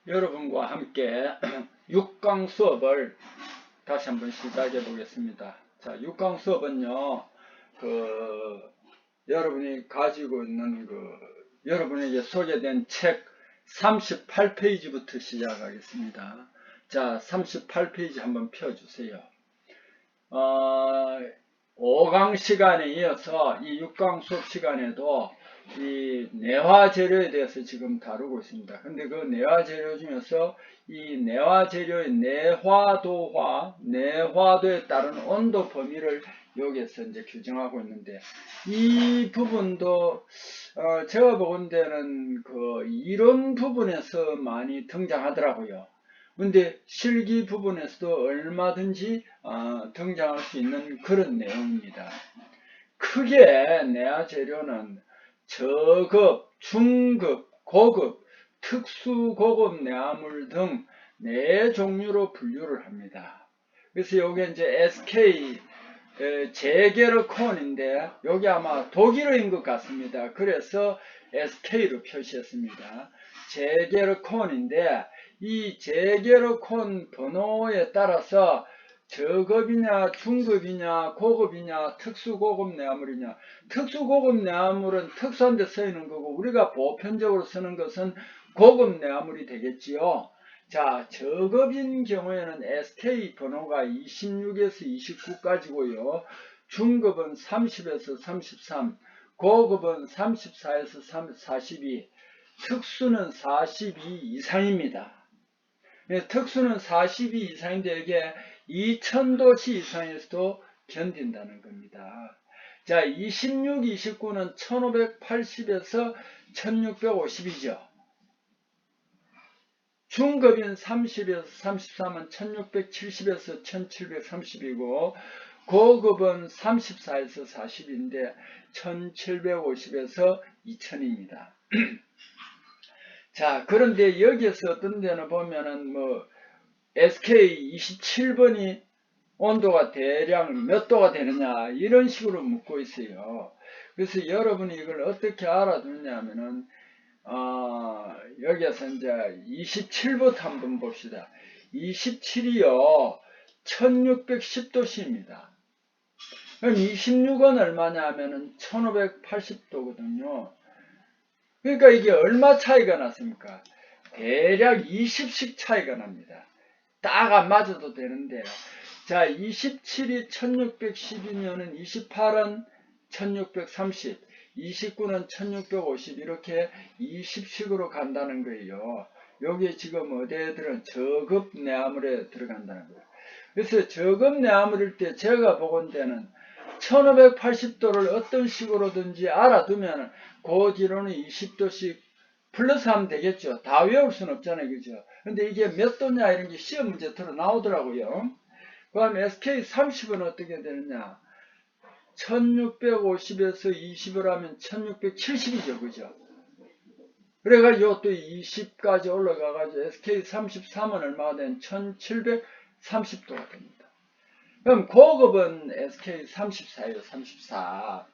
여러분과 함께 6강 수업을 다시 한번 시작해 보겠습니다. 자, 6강 수업은요, 여러분이 가지고 있는 여러분에게 소개된 책 38페이지부터 시작하겠습니다. 자, 38페이지 한번 펴주세요. 5강 시간에 이어서 이 6강 수업 시간에도 이 내화재료에 대해서 지금 다루고 있습니다. 근데 그 내화재료 중에서 이 내화재료의 내화도와 내화도에 따른 온도 범위를 여기에서 이제 규정하고 있는데, 이 부분도 제가 보건대는 이론 부분에서 많이 등장하더라고요. 근데 실기 부분에서도 얼마든지 등장할 수 있는 그런 내용입니다. 크게 내화재료는 저급, 중급, 고급, 특수고급 내화물 등 4종류로 분류를 합니다. 그래서 요게 이제 SK 제게르콘인데 여기 아마 독일어인 것 같습니다. 그래서 SK로 표시했습니다. 제게르콘인데 이 제게르콘 번호에 따라서 저급이냐 중급이냐 고급이냐 특수고급 내화물이냐, 특수고급 내화물은 특수한 데 쓰이는 거고 우리가 보편적으로 쓰는 것은 고급 내화물이 되겠지요. 자, 저급인 경우에는 SK 번호가 26에서 29까지고요. 중급은 30에서 33, 고급은 34에서 42, 특수는 42 이상입니다. 특수는 42 이상인데 이게 2000도씨 이상에서도 견딘다는 겁니다. 자, 26, 29는 1580에서 1650이죠. 중급인 30에서 33은 1670에서 1730이고 고급은 34에서 40인데 1750에서 2000입니다. 자, 그런데 여기에서 어떤 데는 보면은 SK 27번이 온도가 대략 몇 도가 되느냐 이런 식으로 묻고 있어요. 그래서 여러분이 이걸 어떻게 알아두느냐 하면은 여기에서 이제 27부터 한번 봅시다. 27이요 1610도씨입니다. 그럼 26은 얼마냐 하면은 1580도거든요. 그러니까 이게 얼마 차이가 났습니까? 대략 20씩 차이가 납니다. 딱 안 맞아도 되는데요. 자, 27이 1610이면은 28은 1630, 29는 1650 이렇게 20식으로 간다는 거예요. 여기 지금 어디에들은 저급 내화물에 들어간다는 거예요. 그래서 저급 내화물일 때 제가 보건대는 1580도를 어떤 식으로든지 알아두면 그 뒤로는 20도씩 플러스 하면 되겠죠. 다 외울 수는 없잖아요. 그죠? 근데 이게 몇 도냐 이런 게 시험 문제 들어 나오더라고요. 그 다음에 SK30은 어떻게 되느냐. 1650에서 20을 하면 1670이죠. 그죠? 그래가지고 또 20까지 올라가가지고 SK33은 얼마가 되면 1730도가 됩니다. 그럼 고급은 SK34예요. 34.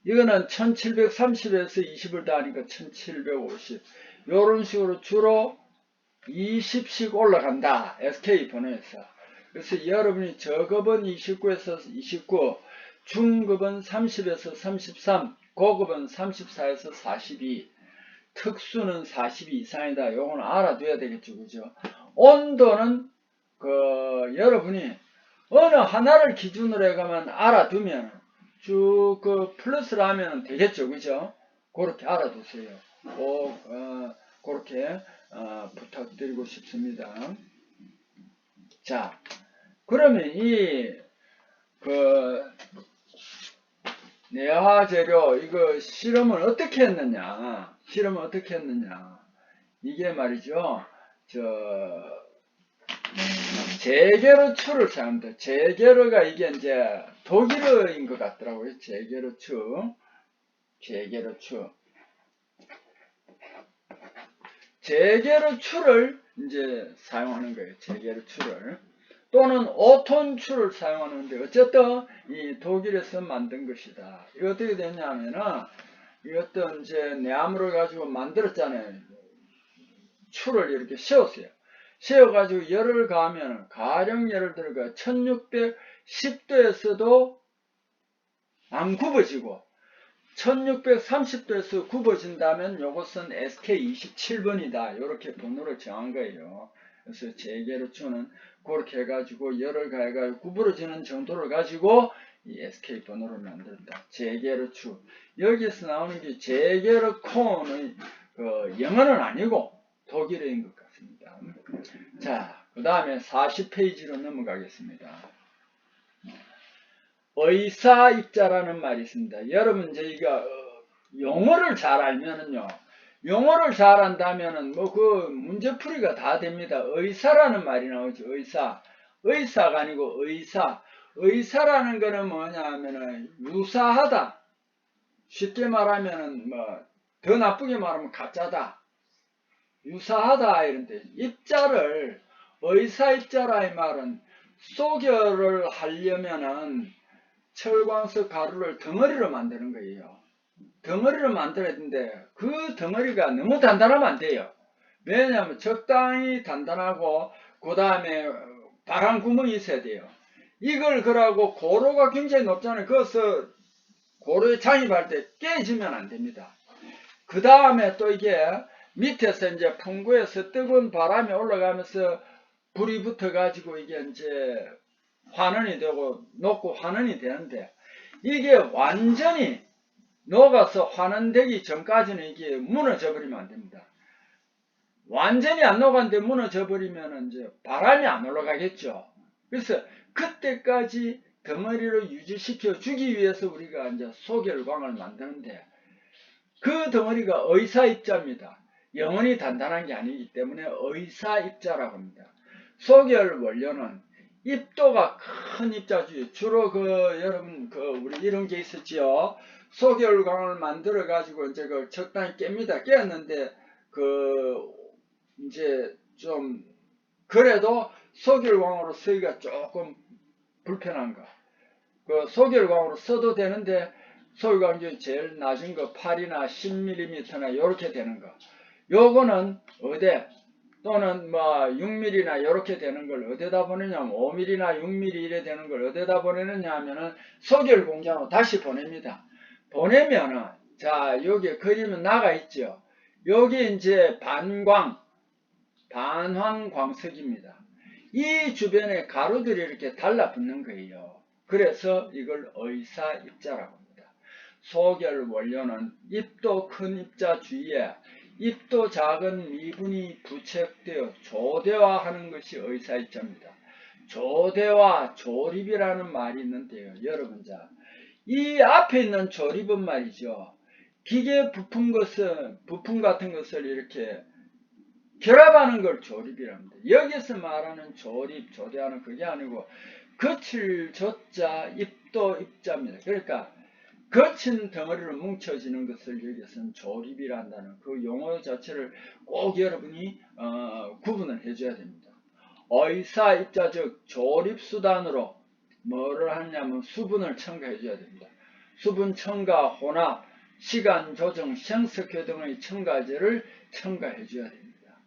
이거는 1730에서 20을 더하니까 1750. 이런 식으로 주로 20씩 올라간다. SK 번호에서. 그래서 여러분이 저급은 29에서 29, 중급은 30에서 33, 고급은 34에서 42, 특수는 42 이상이다. 요거는 알아둬야 되겠죠. 그죠? 온도는 여러분이 어느 하나를 기준으로 해가면 알아두면 쭉 플러스를 하면 되겠죠. 그죠? 그렇게 알아두세요. 그렇게 부탁드리고 싶습니다. 자, 그러면 내화재료 이거 실험을 어떻게 했느냐? 이게 말이죠. 제게르추를 사용합니다. 제게르가 이게 이제 독일어인 것 같더라고요. 제게르추. 제게르추를 이제 사용하는 거예요. 제게르추를. 또는 오톤추를 사용하는데 어쨌든 이 독일에서 만든 것이다. 이거 어떻게 됐냐면은 이것도 이제 내화물을 가지고 만들었잖아요. 추를 이렇게 세웠어요. 세워가지고 열을 가하면 가령 예를 들어 1610도에서도 안 굽어지고 1630도에서 굽어진다면 이것은 SK27번이다. 이렇게 번호를 정한 거예요. 그래서 재계로추는 그렇게 해가지고 열을 가해가지고 구부러지는 정도를 가지고 이 SK 번호를 만든다. 재계로추. 여기서 나오는 게 재계로콘의 영어는 아니고 독일어인 것 같습니다. 자, 그 다음에 40페이지로 넘어가겠습니다. 의사입자라는 말이 있습니다. 여러분 저희가 용어를 잘 알면은요, 용어를 잘 안다면은 뭐 그 문제풀이가 다 됩니다. 의사라는 말이 나오죠. 의사가 아니고 의사. 의사라는 거는 뭐냐 하면은 유사하다. 쉽게 말하면은 뭐 더 나쁘게 말하면 가짜다. 유사하다 이런데 입자를 의사입자라 이 말은 소결을 하려면은 철광석 가루를 덩어리로 만드는 거예요. 덩어리로 만들어야 되는데 그 덩어리가 너무 단단하면 안 돼요. 왜냐하면 적당히 단단하고 그 다음에 바람 구멍이 있어야 돼요. 이걸 그러고 고로가 굉장히 높잖아요. 그래서 고로에 장입할 때 깨지면 안 됩니다. 그 다음에 또 이게 밑에서 이제 풍구에서 뜨거운 바람이 올라가면서 불이 붙어 가지고 이게 이제 환원이 되고 녹고 환원이 되는데 이게 완전히 녹아서 환원되기 전까지는 이게 무너져 버리면 안 됩니다. 완전히 안 녹았는데 무너져 버리면 이제 바람이 안 올라가겠죠. 그래서 그때까지 덩어리로 유지시켜 주기 위해서 우리가 이제 소결광을 만드는데 그 덩어리가 의사입자입니다. 영원히 단단한 게 아니기 때문에 의사입자라고 합니다. 소결 원료는 입도가 큰 입자주의. 주로 여러분 우리 이런 게 있었지요. 소결광을 만들어 가지고 이제 적당히 깹니다. 깼는데 이제 좀 그래도 소결광으로 쓰기가 조금 불편한 거. 소결광으로 써도 되는데 소결광 중에 제일 낮은 거 8이나 10mm나 이렇게 되는 거. 요거는 어디 또는 뭐 6mm나 이렇게 되는 걸 어디다 보내냐면 5mm나 6mm 이래 되는 걸 어디다 보내느냐 하면은 소결 공장으로 다시 보냅니다. 보내면은 자 여기 그림은 나가 있죠. 여기 이제 반황광석입니다. 이 주변에 가루들이 이렇게 달라붙는 거예요. 그래서 이걸 의사입자라고 합니다. 소결 원료는 입도 큰 입자 주위에 입도 작은 미분이 부착되어 조대화하는 것이 의사입자입니다. 조대화, 조립이라는 말이 있는데요. 여러분 이 앞에 있는 조립은 말이죠. 기계 부품 같은 것을 이렇게 결합하는 걸 조립이랍니다. 여기서 말하는 조립, 조대하는 그게 아니고 거칠 조자, 입도 입자입니다. 그러니까 거친 덩어리로 뭉쳐지는 것을 여기서는 조립이란다는 그 용어 자체를 꼭 여러분이 구분을 해줘야 됩니다. 의사 입자 즉 조립 수단으로 뭐를 하냐면 수분을 첨가해줘야 됩니다. 수분 첨가, 혼합, 시간 조정, 생석회 등의 첨가제를 첨가해줘야 됩니다.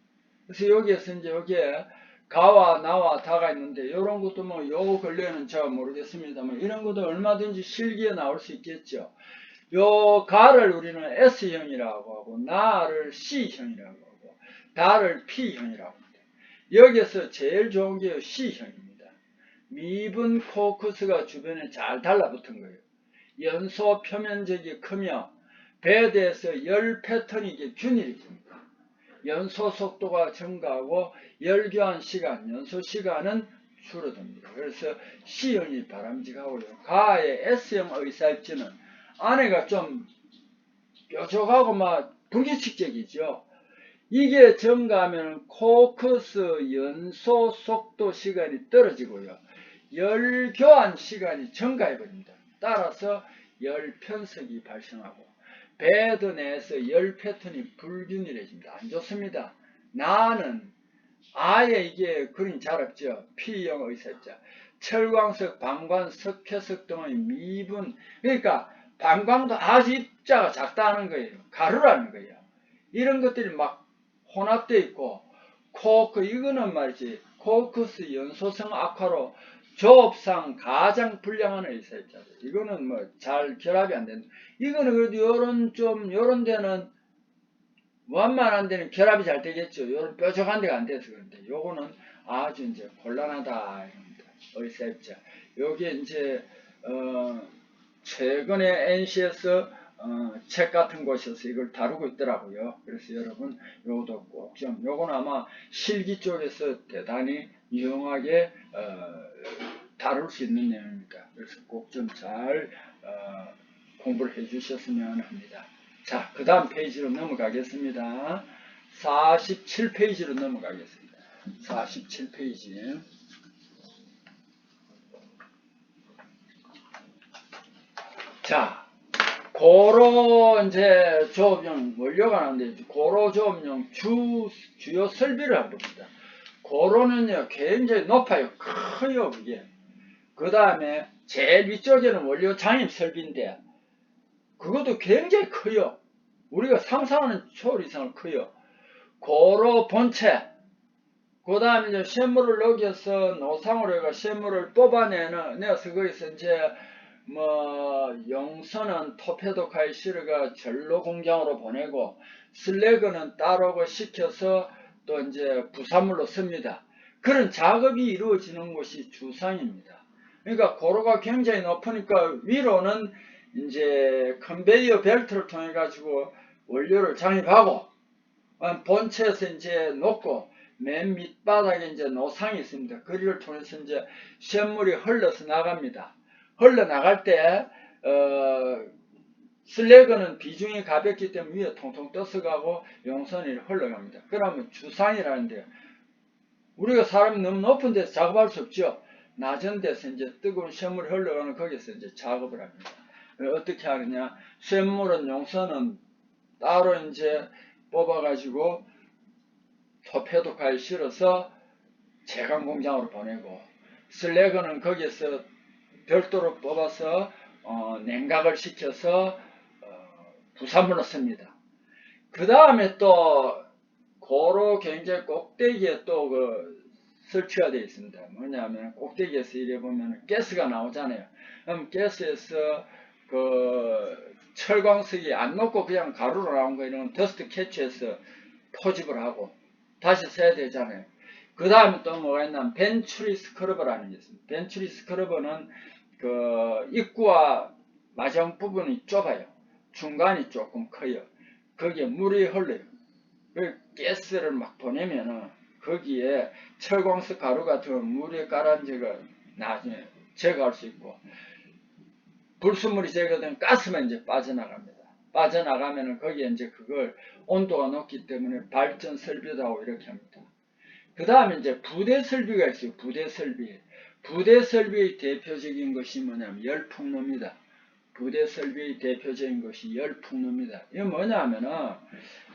그래서 여기에서 이제 여기에 가와 나와 다가 있는데 이런 것도 뭐 요 근래는 제가 모르겠습니다만 이런 것도 얼마든지 실기에 나올 수 있겠죠. 요 가를 우리는 S형이라고 하고 나를 C형이라고 하고 다를 P형이라고 합니다. 여기에서 제일 좋은 게 C형입니다. 미분 코크스가 주변에 잘 달라붙은 거예요. 연소 표면적이 크며 배대에서 열 패턴이 이게 균일이 됩니다. 연소 속도가 증가하고 열교환 시간, 연소 시간은 줄어듭니다. 그래서 C형이 바람직하고요. 가의 S형 의사입자는 안에가 좀 뾰족하고 막 불규칙적이죠. 이게 증가하면 코크스 연소 속도 시간이 떨어지고요. 열 교환 시간이 증가해버립니다. 따라서 열 편석이 발생하고 배드 내에서 열 패턴이 불균일해집니다. 안 좋습니다. 나는 아예 이게 그림 잘 없죠. P형 의사입자. 철광석, 방관, 석회석 등의 미분. 그러니까 방광도 아주 입자가 작다는 거예요. 가루라는 거예요. 이런 것들이 막 혼합되어 있고, 코크, 이거는 말이지, 코크스 연소성 악화로 조업상 가장 불량한 의사입자들. 이거는 뭐 잘 결합이 안 된다. 이거는 그래도 요런 데는 완만한 데는 결합이 잘 되겠죠. 요런 뾰족한 데가 안 돼서 그런데, 요거는 아주 이제 곤란하다. 의사입자. 여기에 이제, 최근에 NCS 책 같은 곳에서 이걸 다루고 있더라고요. 그래서 여러분 요것도 꼭 좀, 요건 아마 실기 쪽에서 대단히 유용하게 다룰 수 있는 내용입니다. 그래서 꼭 좀 잘 공부를 해 주셨으면 합니다. 자, 그 다음 페이지로 넘어가겠습니다. 47페이지로 넘어가겠습니다. 47페이지. 자, 고로 이제 조업용 원료가 나오는데, 고로 조업용 주요 설비를 한번 봅니다. 고로는요 굉장히 높아요. 커요 그게. 그 다음에 제일 위쪽에는 원료 장입 설비인데, 그것도 굉장히 커요. 우리가 상상하는 초월 이상을 커요. 고로 본체, 그 다음에 이제 쇳물을 녹여서 노상으로 해가 쇳물을 뽑아내서 거기서 이제 용선은 토페도카에 실어가 전로 공장으로 보내고, 슬래그는 따로 시켜서 또 이제 부산물로 씁니다. 그런 작업이 이루어지는 곳이 주상입니다. 그러니까 고로가 굉장히 높으니까 위로는 이제 컨베이어 벨트를 통해 가지고 원료를 장입하고, 본체에서 이제 놓고, 맨 밑바닥에 이제 노상이 있습니다. 거리를 통해서 이제 쇳물이 흘러서 나갑니다. 흘러나갈 때 슬래그는 비중이 가볍기 때문에 위에 통통 떠서가고 용선이 흘러갑니다. 그러면 주상이라는데요. 우리가 사람이 너무 높은 데서 작업할 수 없죠. 낮은 데서 이제 뜨거운 쇳물이 흘러가는 거기서 이제 작업을 합니다. 어떻게 하느냐? 쇳물은 용선은 따로 이제 뽑아가지고 토페도카에 실어서 제강 공장으로 보내고, 슬래그는 거기에서 별도로 뽑아서 냉각을 시켜서 부산물로 씁니다. 그 다음에 또 고로 굉장히 꼭대기에 또 설치가 되어 있습니다. 뭐냐면 꼭대기에서 이래 보면 가스가 나오잖아요. 그럼 가스에서 철광석이 안 녹고 그냥 가루로 나온 거, 이런 더스트 캐치해서 포집을 하고 다시 써야 되잖아요. 그 다음에 또 뭐가 있냐면 벤츄리 스크러버라는 게 있습니다. 벤츄리 스크러버는 입구와 마정 부분이 좁아요. 중간이 조금 커요. 거기에 물이 흘러요. 그 가스를 막 보내면은 거기에 철광석 가루 같은 건 물에 가라앉아가 나중에 제거할 수 있고, 불순물이 제거되면 가스만 이제 빠져나갑니다. 빠져나가면은 거기에 이제 그걸 온도가 높기 때문에 발전 설비도 하고 이렇게 합니다. 그 다음에 이제 부대 설비가 있어요. 부대 설비. 부대 설비의 대표적인 것이 뭐냐면 열풍로입니다. 부대 설비의 대표적인 것이 열풍로입니다. 이게 뭐냐면은,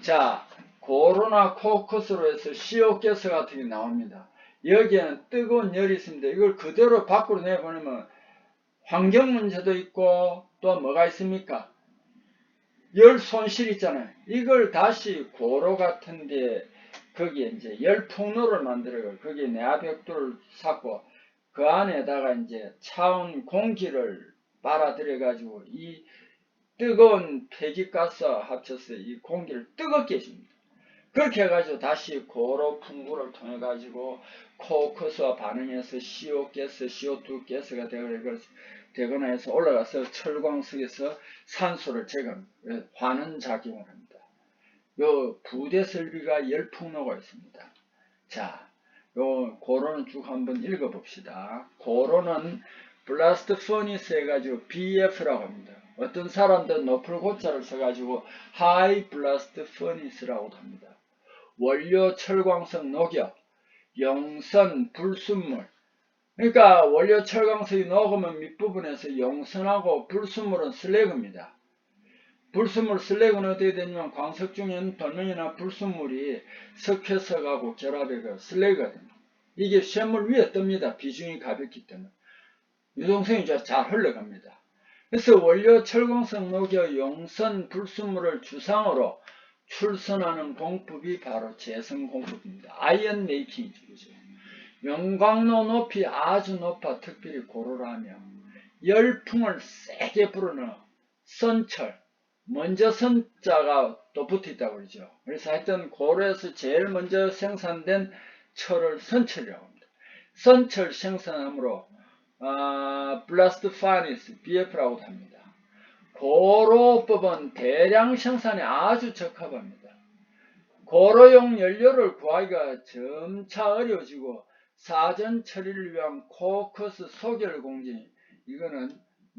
자, 고로나 코크스로 해서 CO 가스 같은 게 나옵니다. 여기에는 뜨거운 열이 있습니다. 이걸 그대로 밖으로 내보내면 환경 문제도 있고, 또 뭐가 있습니까? 열 손실 있잖아요. 이걸 다시 고로 같은데 거기에 이제 열 통로를 만들어요. 거기에 내화벽돌을 쌓고 그 안에다가 이제 차온 공기를 빨아들여 가지고 이 뜨거운 폐기가스와 합쳐서 이 공기를 뜨겁게 해줍니다. 그렇게 해가지고 다시 고로 풍부를 통해 가지고 코크스와 반응해서 CO 가스, CO2 가스가 되거나 해서 올라가서 철광석에서 산소를 제거합니다. 환원 작용을 합니다. 요 부대 설비가 열풍로가 있습니다. 자, 요 고로는 쭉 한번 읽어봅시다. 고로는 블라스트 퍼니스 해가지고 BF라고 합니다. 어떤 사람들은 높은 고자를 써가지고 하이 블라스트 퍼니스라고도 합니다. 원료 철광석 녹여, 용선, 불순물. 그러니까 원료 철광석이 녹으면 밑부분에서 용선하고 불순물은 슬래그입니다. 불순물 슬래그는 어떻게 되냐면 광석 중에는 돌멩이나 불순물이 섞여서 가고 결합해서 슬래그가 됩니다. 이게 쇳물 위에 뜹니다. 비중이 가볍기 때문에. 유동성이 잘 흘러갑니다. 그래서 원료 철광석 녹여 용선 불순물을 주상으로 출선하는 공법이 바로 재성 공법입니다. 아이언 메이킹이죠. 그죠? 용광로 높이 아주 높아 특별히 고루라며 열풍을 세게 불어넣어 선철, 먼저 선자가 또 붙어있다고 그러죠. 그래서 하여튼 고루에서 제일 먼저 생산된 철을 선철이라고 합니다. 선철 생산함으로 블라스트 파니스, BF라고도 합니다. 고로법은 대량 생산에 아주 적합합니다. 고로용 연료를 구하기가 점차 어려워지고 사전 처리를 위한 코커스 소결 공정, 이거는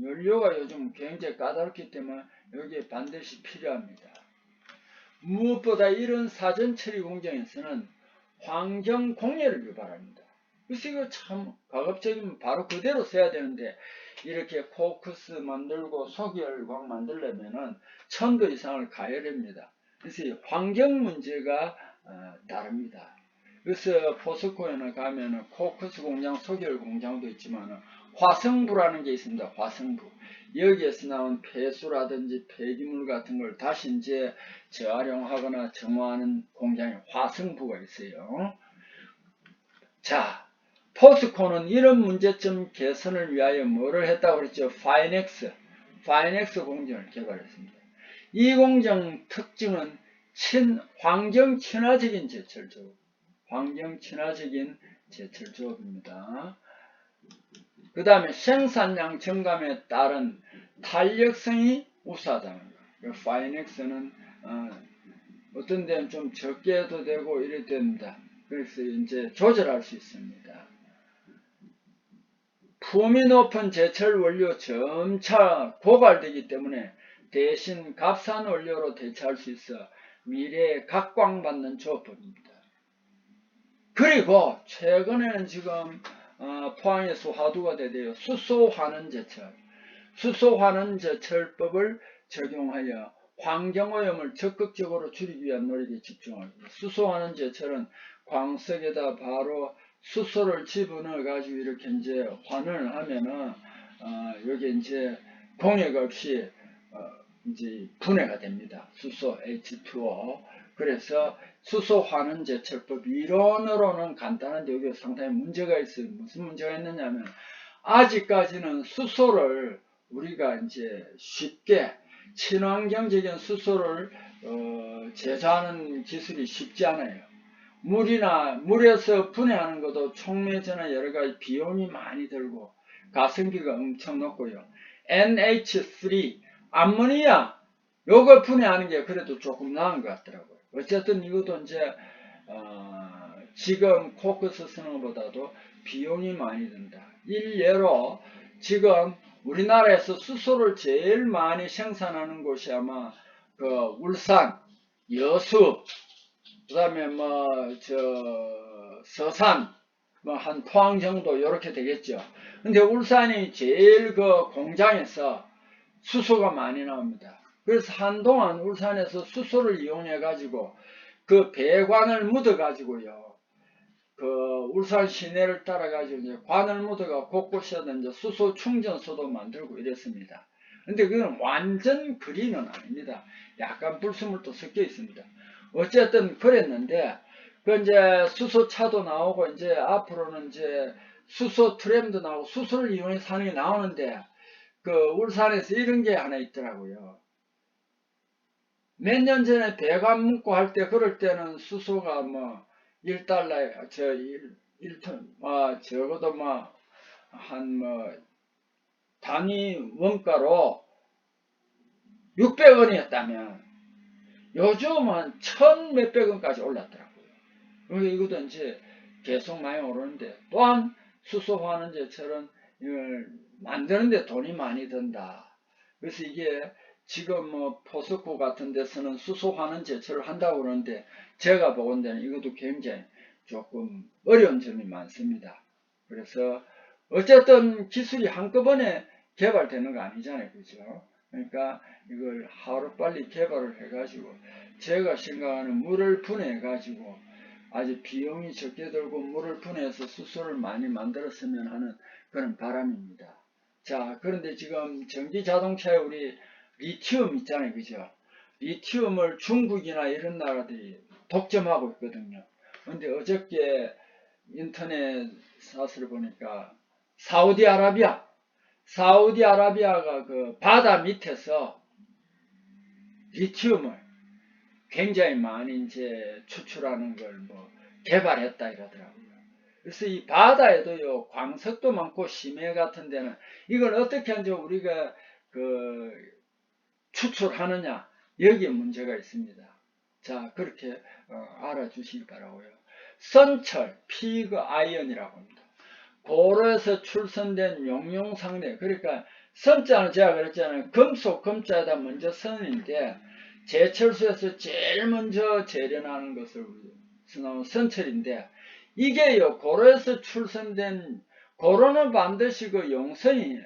연료가 요즘 굉장히 까다롭기 때문에 여기에 반드시 필요합니다. 무엇보다 이런 사전 처리 공정에서는 환경 공해를 유발합니다. 그래서 이거 참 가급적이면 바로 그대로 써야 되는데 이렇게 코커스 만들고 소결광 만들려면은 1000도 이상을 가야 됩니다. 그래서 환경 문제가 다릅니다. 그래서 포스코에는 가면은 코커스 공장, 소결 공장도 있지만 화성부라는 게 있습니다. 화성부. 여기에서 나온 폐수라든지 폐기물 같은 걸 다시 이제 재활용하거나 정화하는 공장이 화성부가 있어요. 자, 포스코는 이런 문제점 개선을 위하여 뭐를 했다고 그랬죠? 파이넥스 공정을 개발했습니다. 이 공정 특징은 환경 친화적인 제철 조업. 환경 친화적인 제철 조업입니다. 그 다음에 생산량 증감에 따른 탄력성이 우수하다는 거예요. 파이넥스는 어떤 데는 좀 적게 해도 되고 이래 됩니다. 그래서 이제 조절할 수 있습니다. 품위 높은 제철 원료 점차 고갈되기 때문에 대신 값싼 원료로 대체할 수 있어 미래에 각광받는 조업법입니다. 그리고 최근에는 지금 포항에서 화두가 되대요. 수소환원 제철. 수소환원 제철법을 적용하여 환경오염을 적극적으로 줄이기 위한 노력에 집중합니다. 수소환원 제철은 광석에다 바로 수소를 집어넣어 가지고 이렇게 이제 환원을 하면은 여기 이제 공액 없이 이제 분해가 됩니다. 수소 H2O. 그래서 수소 환원 제철법 이론으로는 간단한데 여기 상당히 문제가 있어요. 무슨 문제가 있느냐면 아직까지는 수소를 우리가 이제 쉽게 친환경적인 수소를 제조하는 기술이 쉽지 않아요. 물에서 분해하는 것도 촉매제나 여러가지 비용이 많이 들고 가성비가 엄청 높고요. NH3 암모니아 요거 분해하는 게 그래도 조금 나은 것 같더라고요. 어쨌든 이것도 이제 지금 코커스 쓰는 것보다도 비용이 많이 든다. 일례로 지금 우리나라에서 수소를 제일 많이 생산하는 곳이 아마 그 울산, 여수, 그 다음에 서산, 한 포항 정도 이렇게 되겠죠. 근데 울산이 제일 그 공장에서 수소가 많이 나옵니다. 그래서 한동안 울산에서 수소를 이용해 가지고 그 배관을 묻어 가지고요. 그 울산 시내를 따라 가지고 이제 관을 묻어가 곳곳에다 이제 수소 충전소도 만들고 이랬습니다. 근데 그건 완전 그린은 아닙니다. 약간 불순물도 섞여 있습니다. 어쨌든 그랬는데 그 이제 수소차도 나오고 이제 앞으로는 이제 수소 트램도 나오고 수소를 이용해서 하는 게 나오는데 그 울산에서 이런 게 하나 있더라고요. 몇 년 전에 배관 묻고 할 때 그럴 때는 수소가 뭐 1달러에 1톤 적어도 한 단위 원가로 600원이었다면 요즘은 1000 몇백 원까지 올랐더라고요. 그러니까 이것도 이제 계속 많이 오르는데 또한 수소 환원제철은 이걸 만드는데 돈이 많이 든다. 그래서 이게 지금 포스코 같은 데서는 수소 환원 제철을 한다고 그러는데 제가 보건대는 이것도 굉장히 조금 어려운 점이 많습니다. 그래서 어쨌든 기술이 한꺼번에 개발되는 거 아니잖아요. 그죠? 그러니까 이걸 하루빨리 개발을 해가지고 제가 생각하는 물을 분해해가지고 아주 비용이 적게 들고 물을 분해해서 수소를 많이 만들었으면 하는 그런 바람입니다. 자, 그런데 지금 전기 자동차에 우리 리튬 있잖아요. 그죠? 리튬을 중국이나 이런 나라들이 독점하고 있거든요. 근데 어저께 인터넷 사설을 보니까 사우디아라비아가 그 바다 밑에서 리튬을 굉장히 많이 이제 추출하는 걸 뭐 개발했다 이러더라고요. 그래서 이 바다에도요, 광석도 많고 심해 같은 데는 이걸 어떻게 이제 우리가 그 추출하느냐, 여기에 문제가 있습니다. 자, 그렇게 알아주시기 바라고요. 선철, 피그 아이언이라고 합니다. 고로에서 출선된 용용상대, 그러니까 선자는 제가 그랬잖아요. 금속 금자에다 먼저 선인데 제철소에서 제일 먼저 재련하는 것을 나온 선철인데, 이게요, 고로에서 출선된, 고로는 반드시 그 용선이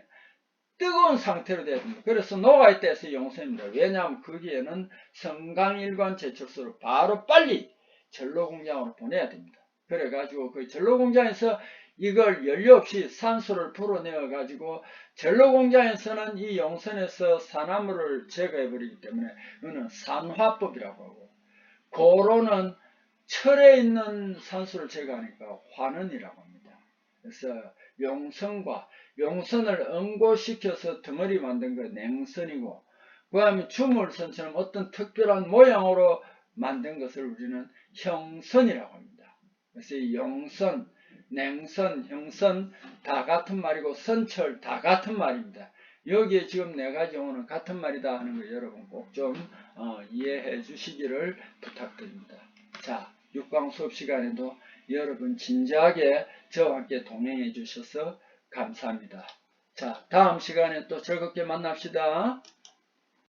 뜨거운 상태로 돼야 됩니다. 그래서 녹아있다 해서 용선입니다. 왜냐하면 거기에는 성강일관 제철소를 바로 빨리 전로공장으로 보내야 됩니다. 그래가지고 그 전로공장에서 이걸 연료 없이 산소를 불어내어가지고 전로공장에서는 이 용선에서 산화물을 제거해버리기 때문에 이거는 산화법이라고 하고, 고로는 철에 있는 산소를 제거하니까 환원이라고 합니다. 그래서 용선을 응고시켜서 덩어리 만든 거 냉선이고, 그 다음에 주물선처럼 어떤 특별한 모양으로 만든 것을 우리는 형선이라고 합니다. 그래서 이 용선, 냉선, 형선 다 같은 말이고 선철 다 같은 말입니다. 여기에 지금 네 가지 용어는 같은 말이다 하는 거 여러분 꼭 좀 이해해 주시기를 부탁드립니다. 자, 6강 수업 시간에도 여러분 진지하게 저와 함께 동행해 주셔서 감사합니다. 자, 다음 시간에 또 즐겁게 만납시다.